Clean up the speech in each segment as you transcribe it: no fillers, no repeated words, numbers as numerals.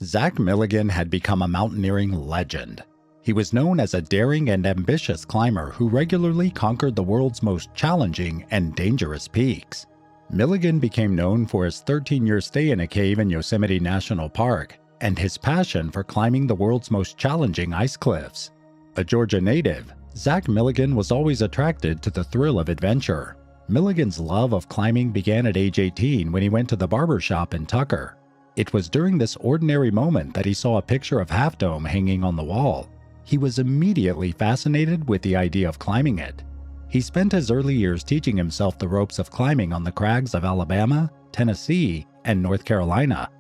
Zach Milligan had become a mountaineering legend. He was known as a daring and ambitious climber who regularly conquered the world's most challenging and dangerous peaks. Milligan became known for his 13-year stay in a cave in Yosemite National Park and his passion for climbing the world's most challenging ice cliffs. A Georgia native, Zach Milligan was always attracted to the thrill of adventure. Milligan's love of climbing began at age 18 when he went to the barber shop in Tucker. It was during this ordinary moment that he saw a picture of Half Dome hanging on the wall. He was immediately fascinated with the idea of climbing it. He spent his early years teaching himself the ropes of climbing on the crags of Alabama, Tennessee, and North Carolina.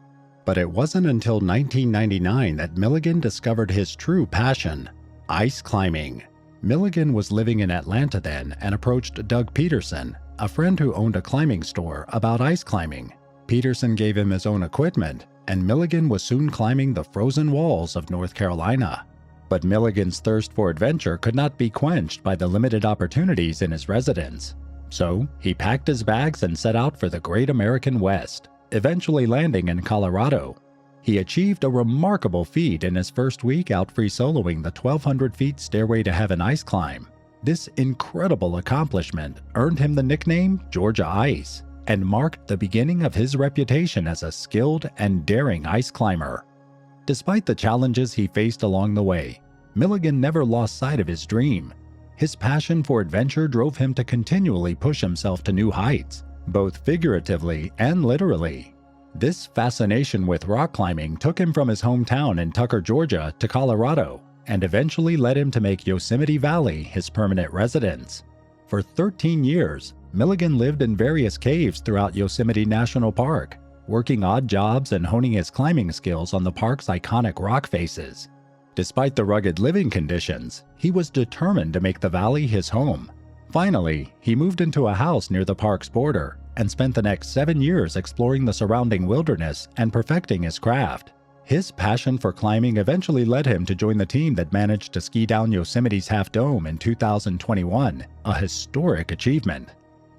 But it wasn't until 1999 that Milligan discovered his true passion: ice climbing. Milligan was living in Atlanta then and approached Doug Peterson, a friend who owned a climbing store, about ice climbing. Peterson gave him his own equipment, and Milligan was soon climbing the frozen walls of North Carolina. But Milligan's thirst for adventure could not be quenched by the limited opportunities in his residence. So he packed his bags and set out for the great American West, eventually landing in Colorado. He achieved a remarkable feat in his first week out free soloing the 1,200 feet Stairway to Heaven ice climb. This incredible accomplishment earned him the nickname Georgia Ice and marked the beginning of his reputation as a skilled and daring ice climber. Despite the challenges he faced along the way, Milligan never lost sight of his dream. His passion for adventure drove him to continually push himself to new heights, both figuratively and literally. This fascination with rock climbing took him from his hometown in Tucker, Georgia, to Colorado, and eventually led him to make Yosemite Valley his permanent residence. For 13 years, Milligan lived in various caves throughout Yosemite National Park, working odd jobs and honing his climbing skills on the park's iconic rock faces. Despite the rugged living conditions, he was determined to make the valley his home. Finally, he moved into a house near the park's border and spent the next 7 years exploring the surrounding wilderness and perfecting his craft. His passion for climbing eventually led him to join the team that managed to ski down Yosemite's Half Dome in 2021, a historic achievement.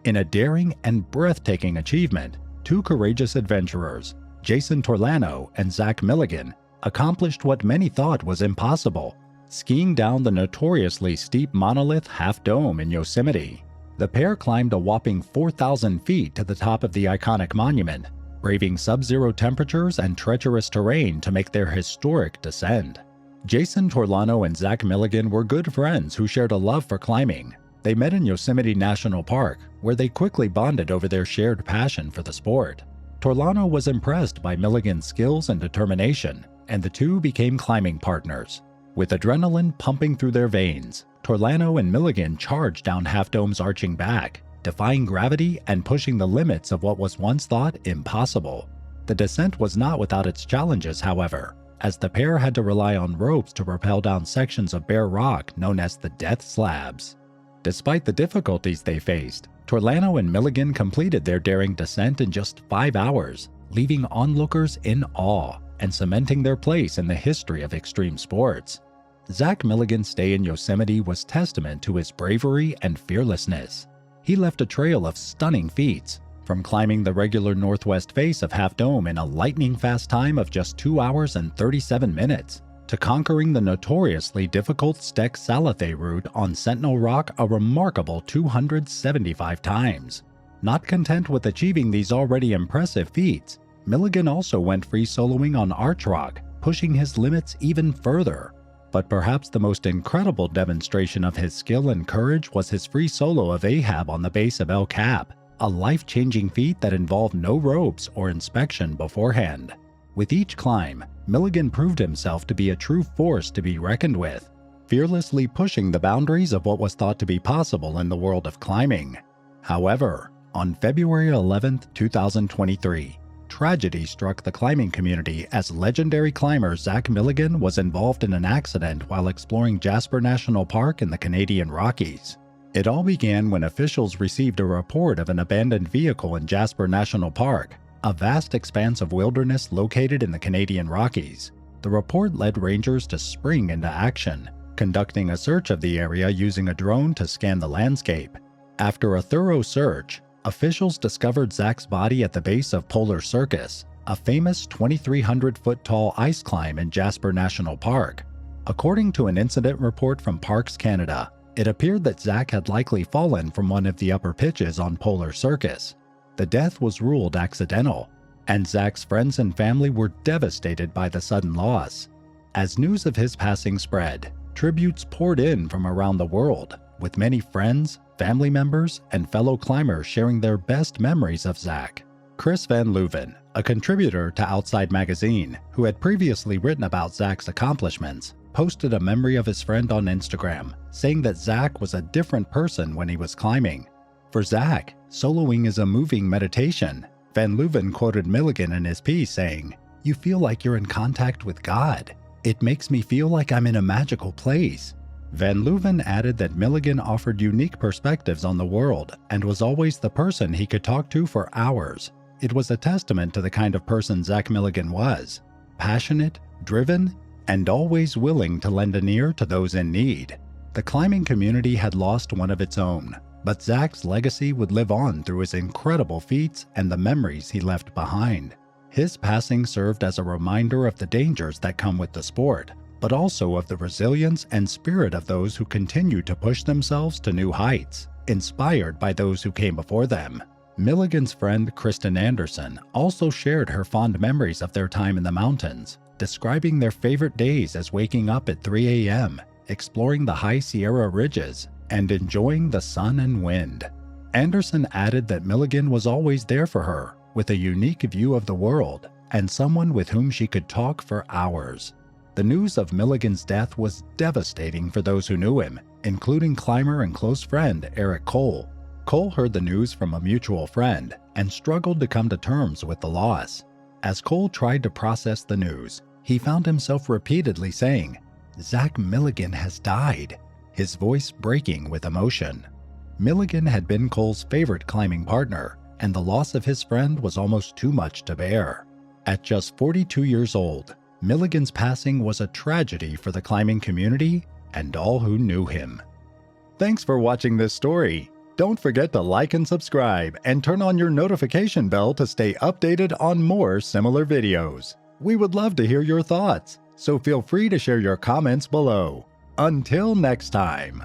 In a daring and breathtaking achievement, two courageous adventurers, Jason Torlano and Zach Milligan, accomplished what many thought was impossible: skiing down the notoriously steep monolith Half Dome in Yosemite. The pair climbed a whopping 4,000 feet to the top of the iconic monument, braving sub-zero temperatures and treacherous terrain to make their historic descent. Jason Torlano and Zach Milligan were good friends who shared a love for climbing. They met in Yosemite National Park, where they quickly bonded over their shared passion for the sport. Torlano was impressed by Milligan's skills and determination, and the two became climbing partners. With adrenaline pumping through their veins, Torlano and Milligan charged down Half Dome's arching back, defying gravity and pushing the limits of what was once thought impossible. The descent was not without its challenges, however, as the pair had to rely on ropes to rappel down sections of bare rock known as the death slabs. Despite the difficulties they faced, Torlano and Milligan completed their daring descent in just 5 hours, leaving onlookers in awe and cementing their place in the history of extreme sports. Zach Milligan's stay in Yosemite was testament to his bravery and fearlessness. He left a trail of stunning feats, from climbing the regular northwest face of Half Dome in a lightning-fast time of just 2 hours and 37 minutes, to conquering the notoriously difficult Stek Salathe route on Sentinel Rock a remarkable 275 times. Not content with achieving these already impressive feats, Milligan also went free soloing on Arch Rock, pushing his limits even further. But perhaps the most incredible demonstration of his skill and courage was his free solo of Ahab on the base of El Cap, a life-changing feat that involved no ropes or inspection beforehand. With each climb, Milligan proved himself to be a true force to be reckoned with, fearlessly pushing the boundaries of what was thought to be possible in the world of climbing. However, on February 11, 2023, tragedy struck the climbing community as legendary climber Zach Milligan was involved in an accident while exploring Jasper National Park in the Canadian Rockies. It all began when officials received a report of an abandoned vehicle in Jasper National Park, a vast expanse of wilderness located in the Canadian Rockies. The report led rangers to spring into action, conducting a search of the area using a drone to scan the landscape. After a thorough search, officials discovered Zach's body at the base of Polar Circus, a famous 2,300-foot tall ice climb in Jasper National Park. According to an incident report from Parks Canada, it appeared that Zach had likely fallen from one of the upper pitches on Polar Circus. The death was ruled accidental, and Zach's friends and family were devastated by the sudden loss. As news of his passing spread, tributes poured in from around the world, with many friends, family members, and fellow climbers sharing their best memories of Zach. Chris Van Leuven, a contributor to Outside Magazine, who had previously written about Zach's accomplishments, posted a memory of his friend on Instagram, saying that Zach was a different person when he was climbing. For Zach, soloing is a moving meditation. Van Leuven quoted Milligan in his piece saying, "You feel like you're in contact with God. It makes me feel like I'm in a magical place." Van Leuven added that Milligan offered unique perspectives on the world and was always the person he could talk to for hours. It was a testament to the kind of person Zach Milligan was: passionate, driven, and always willing to lend an ear to those in need. The climbing community had lost one of its own, but Zach's legacy would live on through his incredible feats and the memories he left behind. His passing served as a reminder of the dangers that come with the sport, but also of the resilience and spirit of those who continue to push themselves to new heights, inspired by those who came before them. Milligan's friend Kristen Anderson also shared her fond memories of their time in the mountains, describing their favorite days as waking up at 3 a.m., exploring the high Sierra ridges, and enjoying the sun and wind. Anderson added that Milligan was always there for her, with a unique view of the world, and someone with whom she could talk for hours. The news of Milligan's death was devastating for those who knew him, including climber and close friend Eric Cole. Cole heard the news from a mutual friend and struggled to come to terms with the loss. As Cole tried to process the news, he found himself repeatedly saying, "Zach Milligan has died," his voice breaking with emotion. Milligan had been Cole's favorite climbing partner, and the loss of his friend was almost too much to bear. At just 42 years old, Milligan's passing was a tragedy for the climbing community and all who knew him. Thanks for watching this story. Don't forget to like and subscribe and turn on your notification bell to stay updated on more similar videos. We would love to hear your thoughts, so feel free to share your comments below. Until next time.